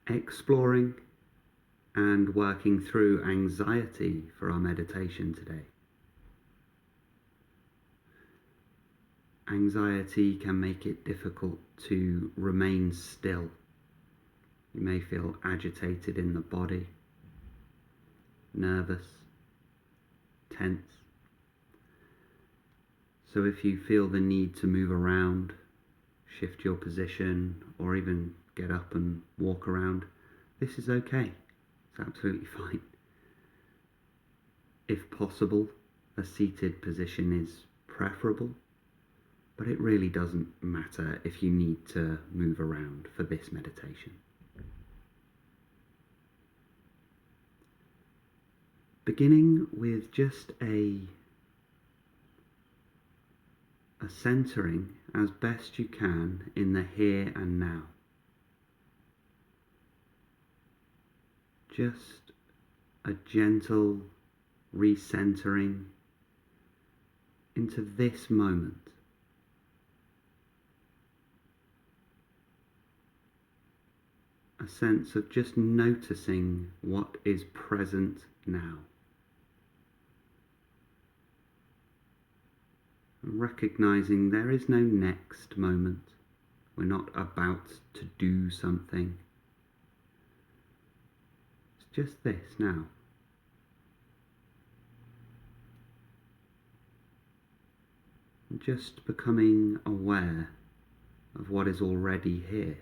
exploring and working through anxiety for our meditation today. Anxiety can make it difficult to remain still. You may feel agitated in the body, nervous, tense. So if you feel the need to move around, shift your position, or even get up and walk around, this is okay. It's absolutely fine. If possible, a seated position is preferable, but it really doesn't matter if you need to move around for this meditation. Beginning with just a centering as best you can in the here and now. Just a gentle recentering into this moment. A sense of just noticing what is present now. Recognizing there is no next moment. We're not about to do something. It's just this now. And just becoming aware of what is already here.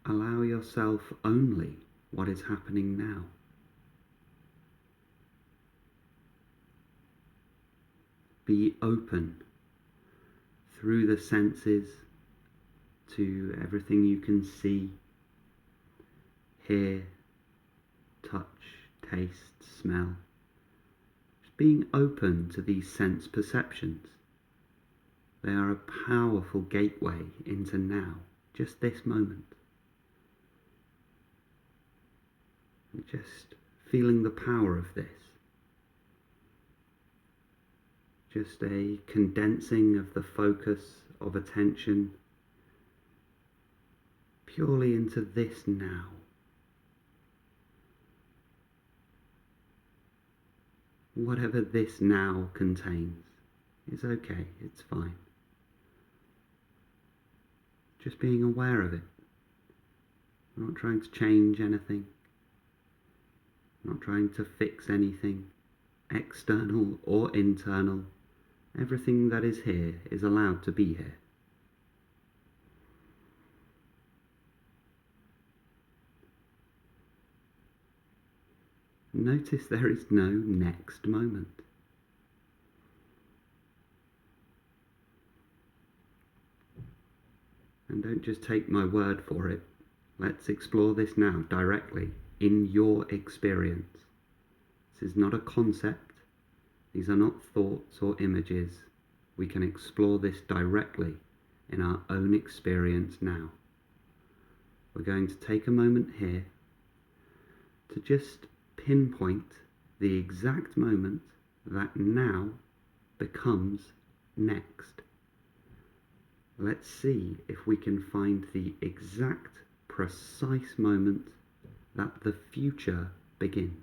Allow yourself only what is happening now. Be open through the senses to everything you can see, hear, touch, taste, smell. Just being open to these sense perceptions. They are a powerful gateway into now, just this moment. And just feeling the power of this. Just a condensing of the focus of attention purely into this now. Whatever this now contains is okay, it's fine. Just being aware of it. Not trying to change anything. Not trying to fix anything, external or internal. Everything that is here is allowed to be here. Notice there is no next moment. And don't just take my word for it. Let's explore this now directly in your experience. This is not a concept. These are not thoughts or images. We can explore this directly in our own experience now. We're going to take a moment here to just pinpoint the exact moment that now becomes next. Let's see if we can find the exact, precise moment that the future begins.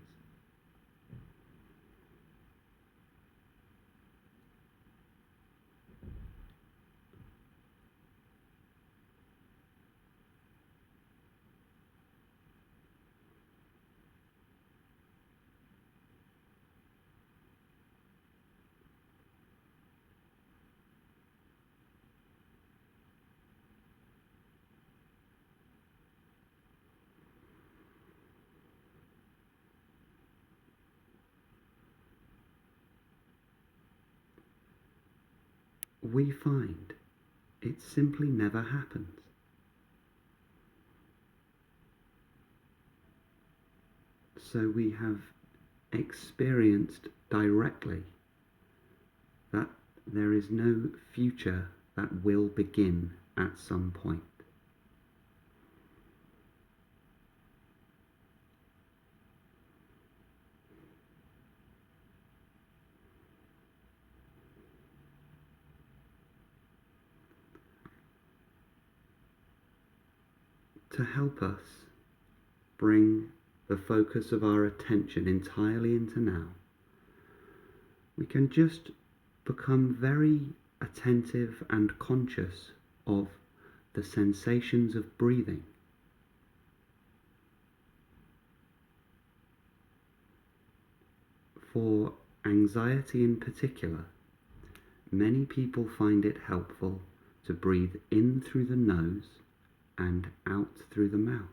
We find it simply never happens. So we have experienced directly that there is no future that will begin at some point. to help us bring the focus of our attention entirely into now, we can just become very attentive and conscious of the sensations of breathing. For anxiety in particular, many people find it helpful to breathe in through the nose and out through the mouth.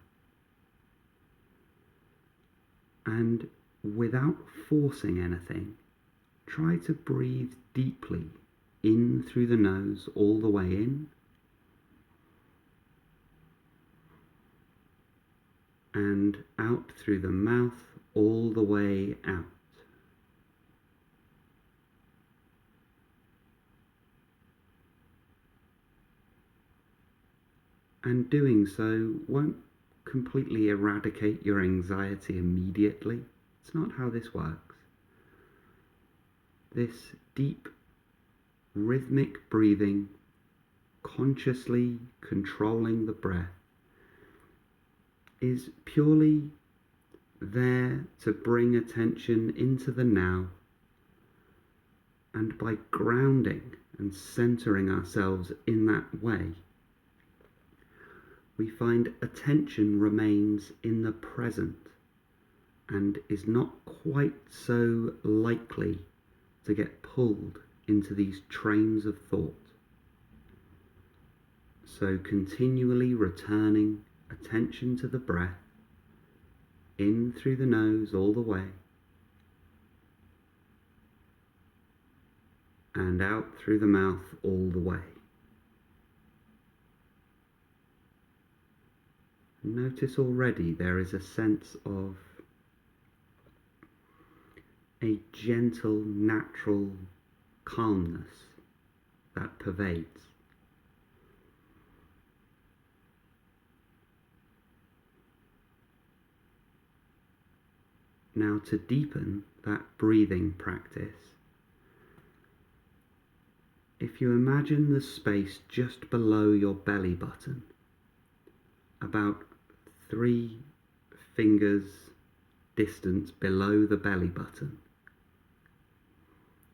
And without forcing anything, try to breathe deeply in through the nose all the way in, and out through the mouth all the way out. And doing so won't completely eradicate your anxiety immediately. It's not how this works. This deep, rhythmic breathing, consciously controlling the breath, is purely there to bring attention into the now, and by grounding and centering ourselves in that way, we find attention remains in the present and is not quite so likely to get pulled into these trains of thought. So continually returning attention to the breath, in through the nose all the way, and out through the mouth all the way. Notice already there is a sense of a gentle, natural calmness that pervades. Now, to deepen that breathing practice, if you imagine the space just below your belly button, about 3 fingers distance below the belly button.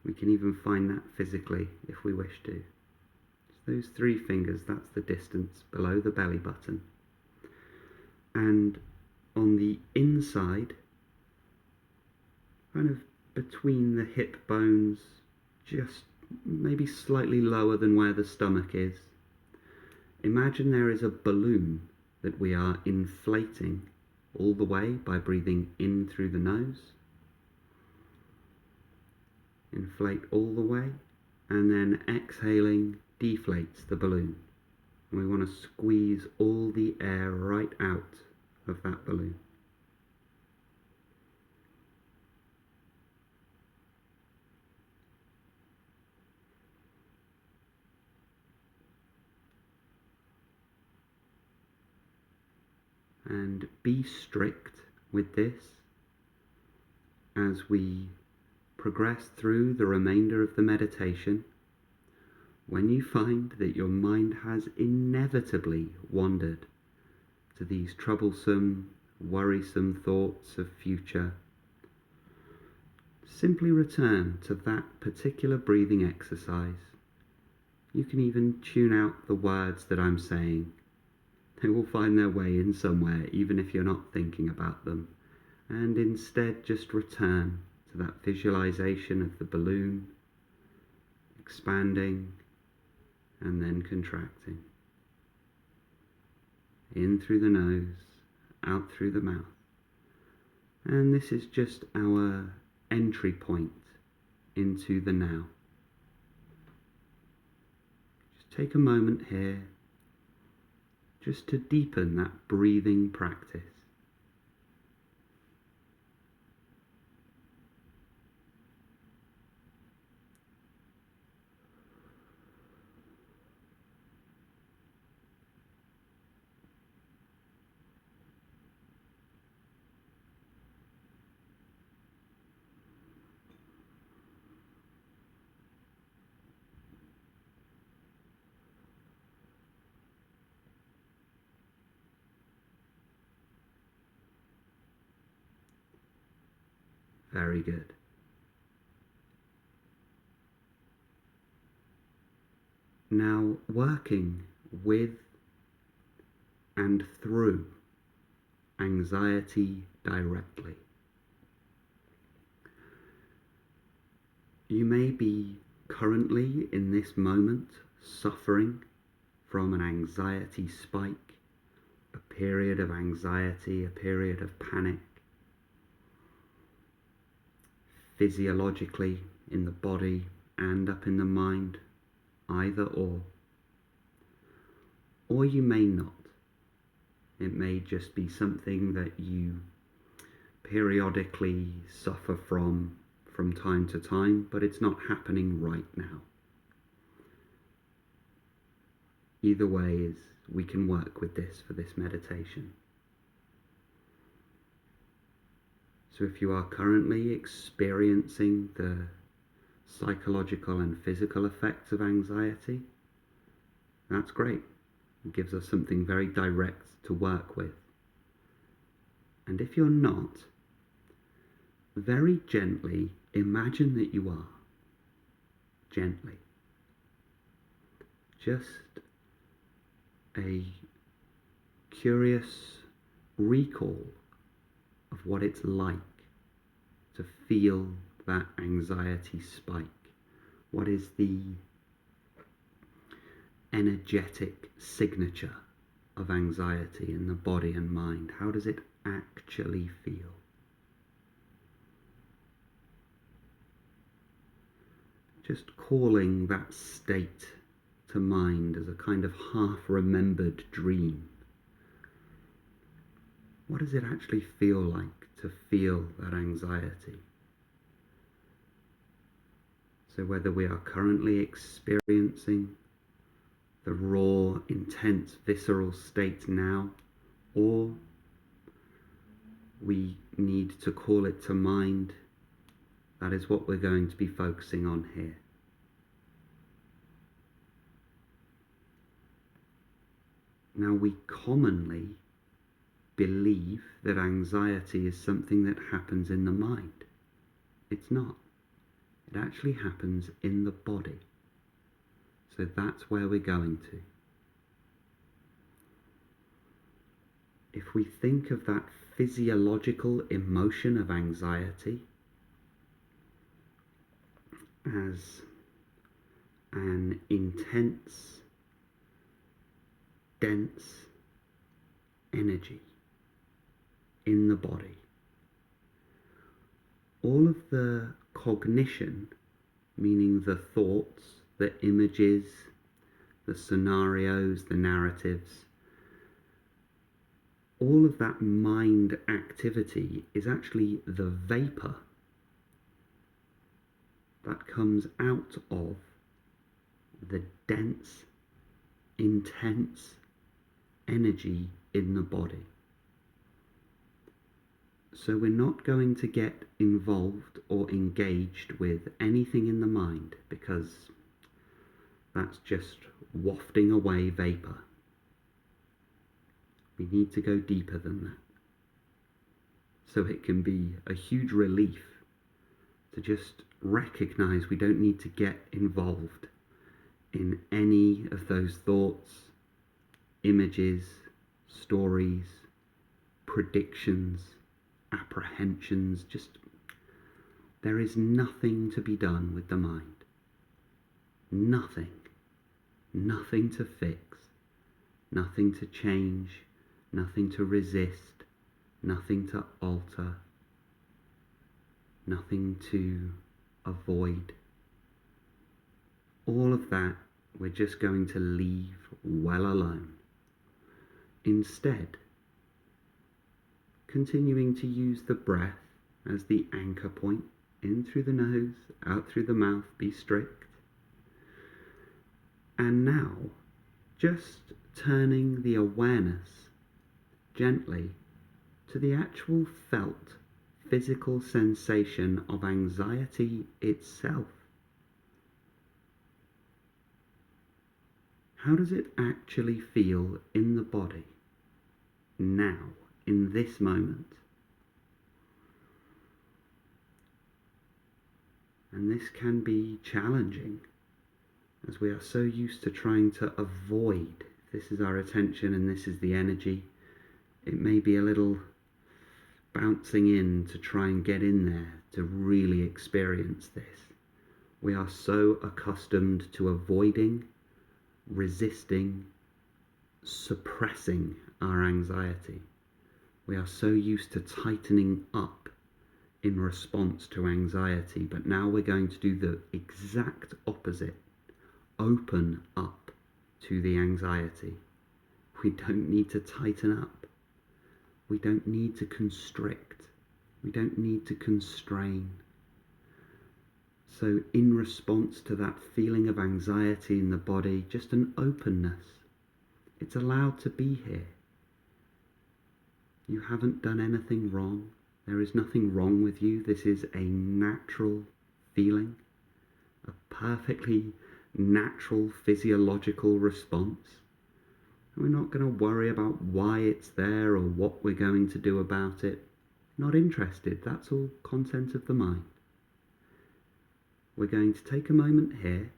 We can even find that physically if we wish to. So those 3 fingers, that's the distance below the belly button. And on the inside, kind of between the hip bones, just maybe slightly lower than where the stomach is, imagine there is a balloon that we are inflating all the way by breathing in through the nose. Inflate all the way, and then exhaling deflates the balloon. And we want to squeeze all the air right out of that balloon. And be strict with this as we progress through the remainder of the meditation. When you find that your mind has inevitably wandered to these troublesome, worrisome thoughts of future, simply return to that particular breathing exercise. You can even tune out the words that I'm saying. They will find their way in somewhere, even if you're not thinking about them, and instead just return to that visualization of the balloon expanding and then contracting. In through the nose, out through the mouth. And this is just our entry point into the now. Just take a moment here just to deepen that breathing practice. Very good. Now, working with and through anxiety directly. You may be currently in this moment suffering from an anxiety spike, a period of anxiety, a period of panic, physiologically in the body and up in the mind, either or. Or you may not. It may just be something that you periodically suffer from time to time, but it's not happening right now. Either way is we can work with this for this meditation. So if you are currently experiencing the psychological and physical effects of anxiety, that's great. It gives us something very direct to work with. And if you're not, very gently imagine that you are. Gently. Just a curious recall of what it's like to feel that anxiety spike. What is the energetic signature of anxiety in the body and mind? How does it actually feel? Just calling that state to mind as a kind of half-remembered dream. What does it actually feel like to feel that anxiety? So whether we are currently experiencing the raw, intense, visceral state now, or we need to call it to mind, that is what we're going to be focusing on here. Now, we commonly believe that anxiety is something that happens in the mind. It's not. It actually happens in the body. So that's where we're going to. If we think of that physiological emotion of anxiety as an intense, dense energy in the body, all of the cognition, meaning the thoughts, the images, the scenarios, the narratives, all of that mind activity is actually the vapor that comes out of the dense, intense energy in the body. So we're not going to get involved or engaged with anything in the mind, because that's just wafting away vapor. We need to go deeper than that. So it can be a huge relief to just recognize we don't need to get involved in any of those thoughts, images, stories, predictions, apprehensions. Just, there is nothing to be done with the mind. Nothing. Nothing to fix. Nothing to change. Nothing to resist. Nothing to alter. Nothing to avoid. All of that we're just going to leave well alone. Instead, continuing to use the breath as the anchor point, in through the nose, out through the mouth, be strict. And now, just turning the awareness gently to the actual felt physical sensation of anxiety itself. How does it actually feel in the body, now, in this moment? And this can be challenging, as we are so used to trying to avoid. If this is our attention and this is the energy, it may be a little bouncing in to try and get in there to really experience this. We are so accustomed to avoiding, resisting, suppressing our anxiety. We are so used to tightening up in response to anxiety, but now we're going to do the exact opposite. Open up to the anxiety. We don't need to tighten up. We don't need to constrict. We don't need to constrain. So in response to that feeling of anxiety in the body, just an openness. It's allowed to be here. You haven't done anything wrong. There is nothing wrong with you. This is a natural feeling, a perfectly natural physiological response. We're not going to worry about why it's there or what we're going to do about it. Not interested. That's all content of the mind. We're going to take a moment here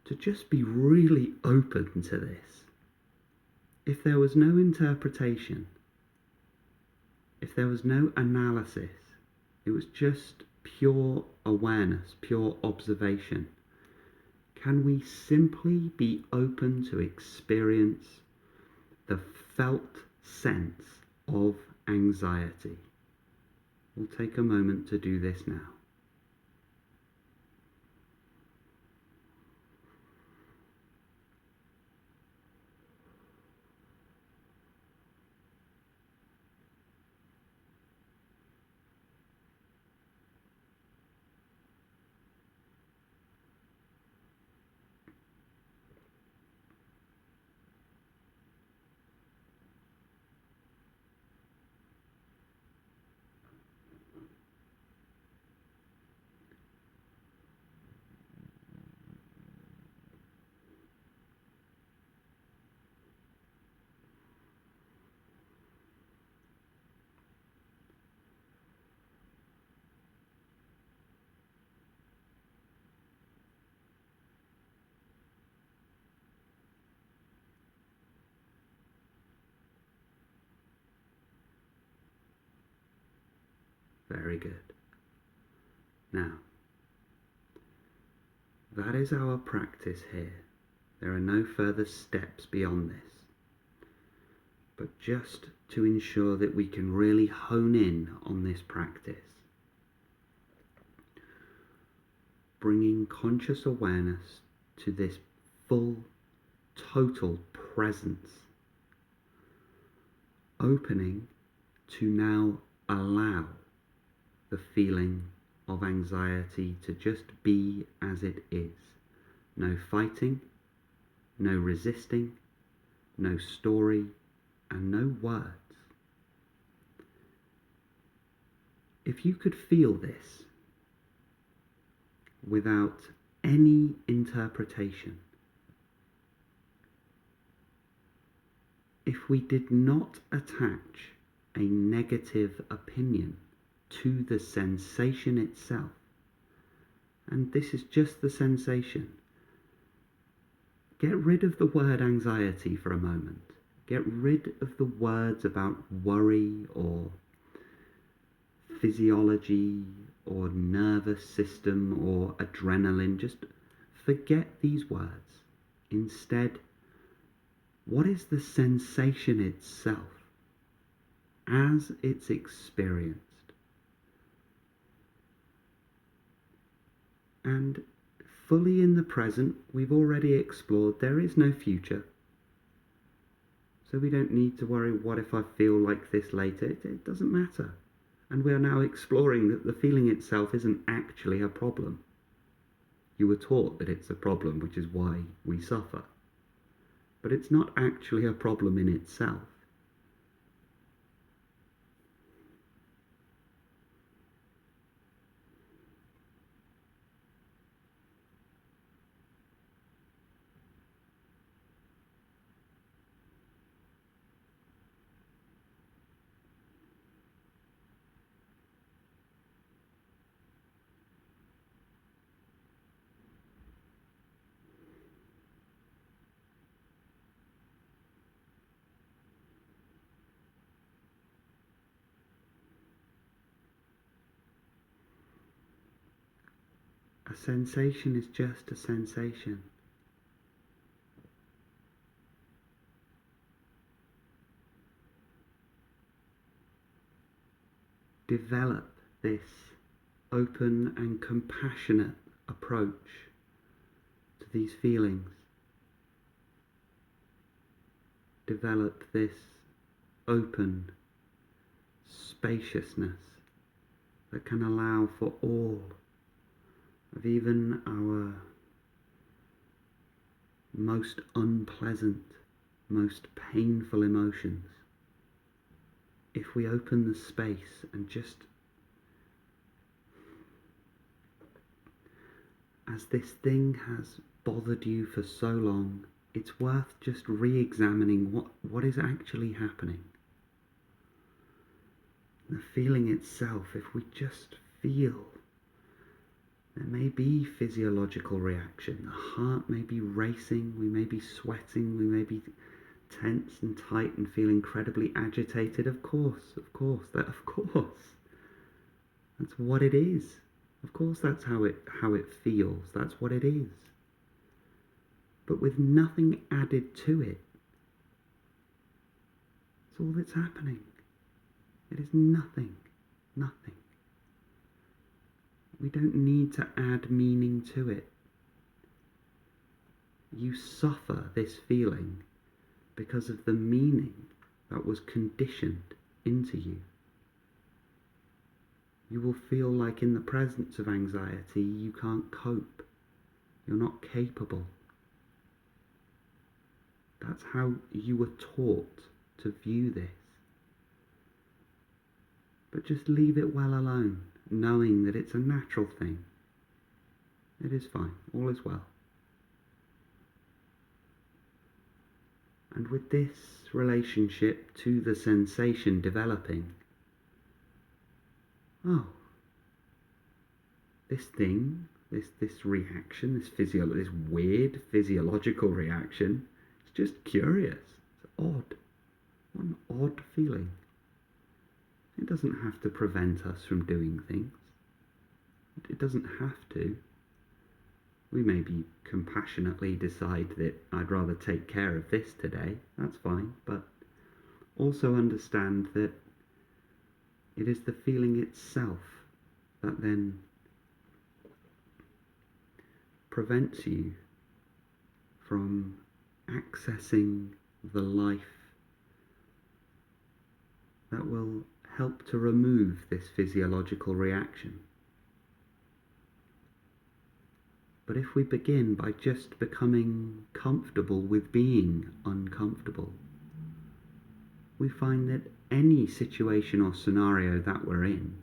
to just be really open to this. If there was no interpretation, if there was no analysis, it was just pure awareness, pure observation, can we simply be open to experience the felt sense of anxiety? We'll take a moment to do this now. Very good. Now, that is our practice here. There are no further steps beyond this. But just to ensure that we can really hone in on this practice, bringing conscious awareness to this full, total presence, opening to now allow the feeling of anxiety to just be as it is. No fighting, no resisting, no story, and no words. If you could feel this without any interpretation, if we did not attach a negative opinion to the sensation itself, and this is just the sensation, get rid of the word anxiety for a moment. Get rid of the words about worry or physiology or nervous system or adrenaline. Just forget these words. Instead, what is the sensation itself as it's experienced? And fully in the present, we've already explored there is no future. So we don't need to worry, what if I feel like this later? It doesn't matter. And we are now exploring that the feeling itself isn't actually a problem. You were taught that it's a problem, which is why we suffer. But it's not actually a problem in itself. A sensation is just a sensation. Develop this open and compassionate approach to these feelings. Develop this open spaciousness that can allow for all of even our most unpleasant, most painful emotions. If we open the space and just, as this thing has bothered you for so long, it's worth just re-examining what is actually happening. The feeling itself, if we just feel, there may be physiological reaction. The heart may be racing, we may be sweating, we may be tense and tight and feel incredibly agitated. Of course. That's what it is. Of course that's how it feels. That's what it is. But with nothing added to it. It's all that's happening. It is nothing. Nothing. We don't need to add meaning to it. You suffer this feeling because of the meaning that was conditioned into you. You will feel like in the presence of anxiety you can't cope. You're not capable. That's how you were taught to view this. But just leave it well alone, knowing that it's a natural thing. It is fine. All is well. And with this relationship to the sensation developing, oh, this thing, this reaction, this weird physiological reaction, it's just curious. It's odd. What an odd feeling. It doesn't have to prevent us from doing things. It doesn't have to. We maybe compassionately decide that I'd rather take care of this today. That's fine. But also understand that it is the feeling itself that then prevents you from accessing the life that will help to remove this physiological reaction. But if we begin by just becoming comfortable with being uncomfortable, we find that any situation or scenario that we're in,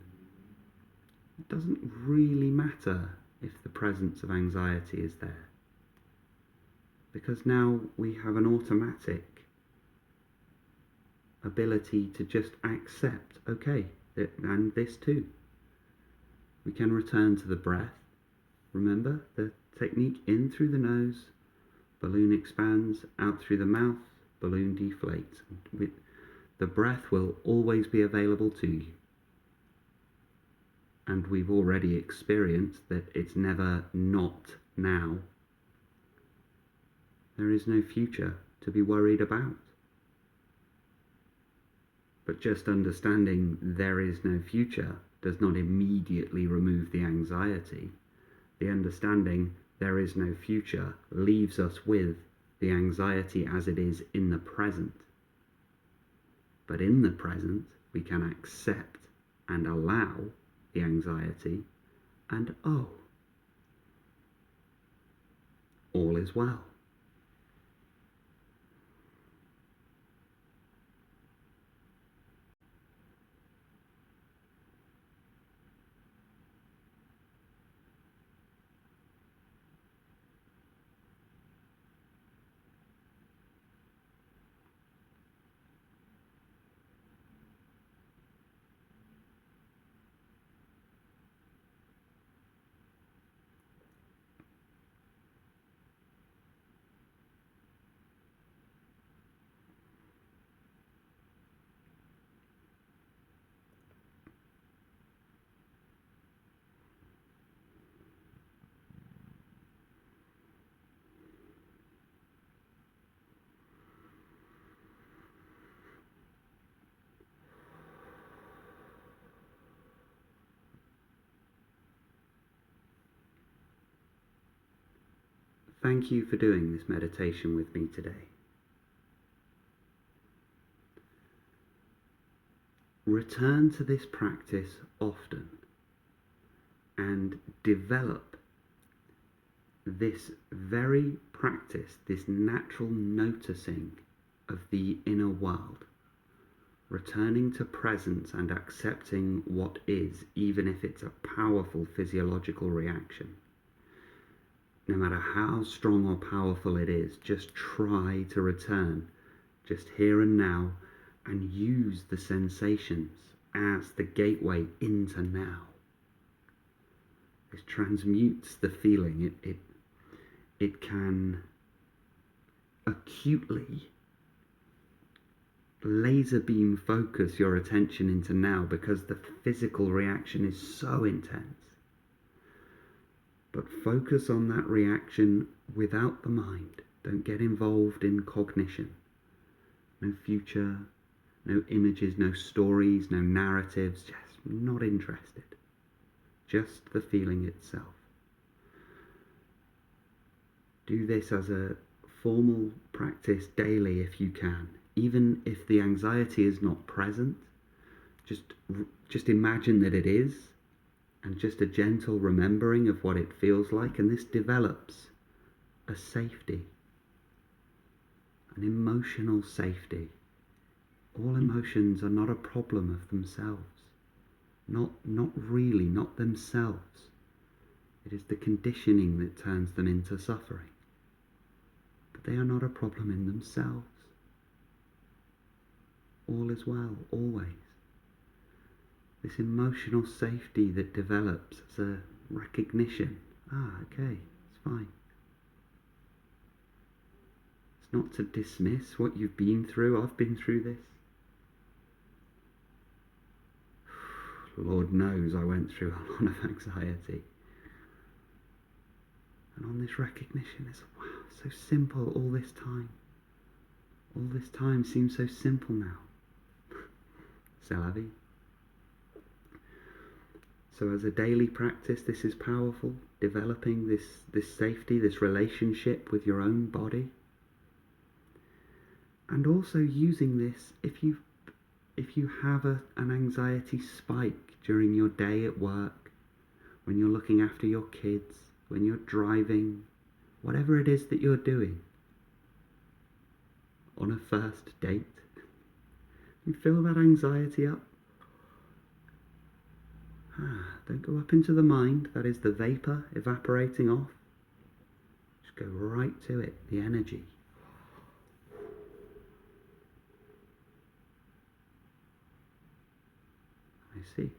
it doesn't really matter if the presence of anxiety is there. Because now we have an automatic ability to just accept, okay, and this too. We can return to the breath. Remember the technique: in through the nose, balloon expands, out through the mouth, balloon deflates. The breath will always be available to you. And we've already experienced that it's never not now. There is no future to be worried about. But just understanding there is no future does not immediately remove the anxiety. The understanding there is no future leaves us with the anxiety as it is in the present. But in the present, we can accept and allow the anxiety, and all is well. thank you for doing this meditation with me today. Return to this practice often and develop this very practice, this natural noticing of the inner world, returning to presence and accepting what is, even if it's a powerful physiological reaction. No matter how strong or powerful it is, just try to return, just here and now, and use the sensations as the gateway into now. This transmutes the feeling. It can acutely laser beam focus your attention into now because the physical reaction is so intense. But focus on that reaction without the mind. Don't get involved in cognition. No future, no images, no stories, no narratives. Just not interested. Just the feeling itself. Do this as a formal practice daily if you can. Even if the anxiety is not present, just imagine that it is, and just a gentle remembering of what it feels like, and this develops a safety, an emotional safety. All emotions are not a problem of themselves. Not really, not themselves. It is the conditioning that turns them into suffering. But they are not a problem in themselves. All is well, always. This emotional safety that develops as a recognition. Okay, it's fine. It's not to dismiss what you've been through. I've been through this. Lord knows I went through a lot of anxiety. And on this recognition, it's wow, so simple all this time. All this time seems so simple now. C'est la vie. So as a daily practice, this is powerful, developing this safety, this relationship with your own body. And also using this if you have an anxiety spike during your day at work, when you're looking after your kids, when you're driving, whatever it is that you're doing, on a first date, you feel that anxiety up. Don't go up into the mind, that is the vapor evaporating off. Just go right to it, the energy. I see.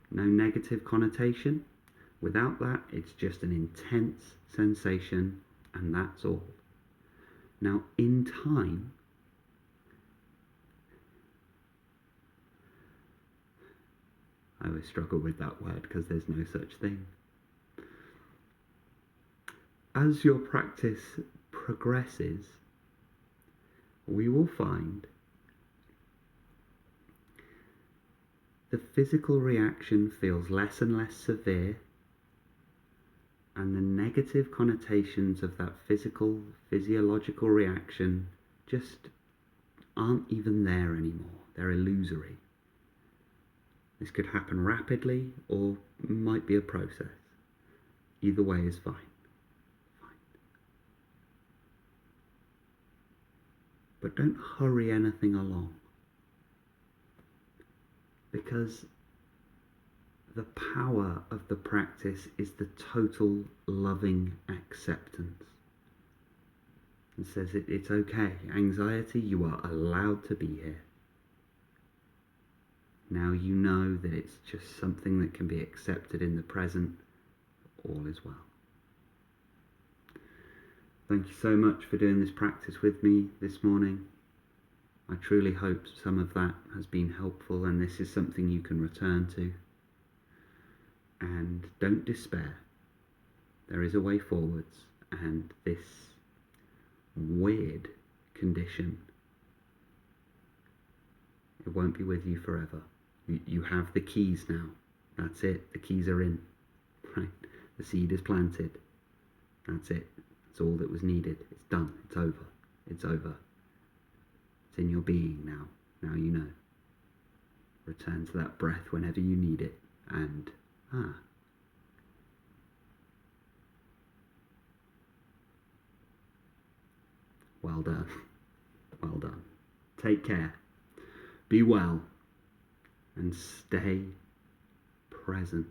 No negative connotation. Without that, it's just an intense sensation, and that's all. Now, in time, I always struggle with that word because there's no such thing. As your practice progresses, we will find the physical reaction feels less and less severe, and the negative connotations of that physiological reaction just aren't even there anymore. They're illusory. This could happen rapidly or might be a process. Either way is fine. But don't hurry anything along, because the power of the practice is the total loving acceptance. It says it's okay. Anxiety, you are allowed to be here. Now you know that it's just something that can be accepted in the present. All is well. Thank you so much for doing this practice with me this morning. I truly hope some of that has been helpful, and this is something you can return to. And don't despair. There is a way forwards, and this weird condition, it won't be with you forever. You have the keys now. That's it. The keys are in. Right? The seed is planted. That's it. It's all that was needed. It's done. It's over. It's over. It's in your being now. Now you know. Return to that breath whenever you need it. And, well done. Well done. Take care. Be well. And stay present.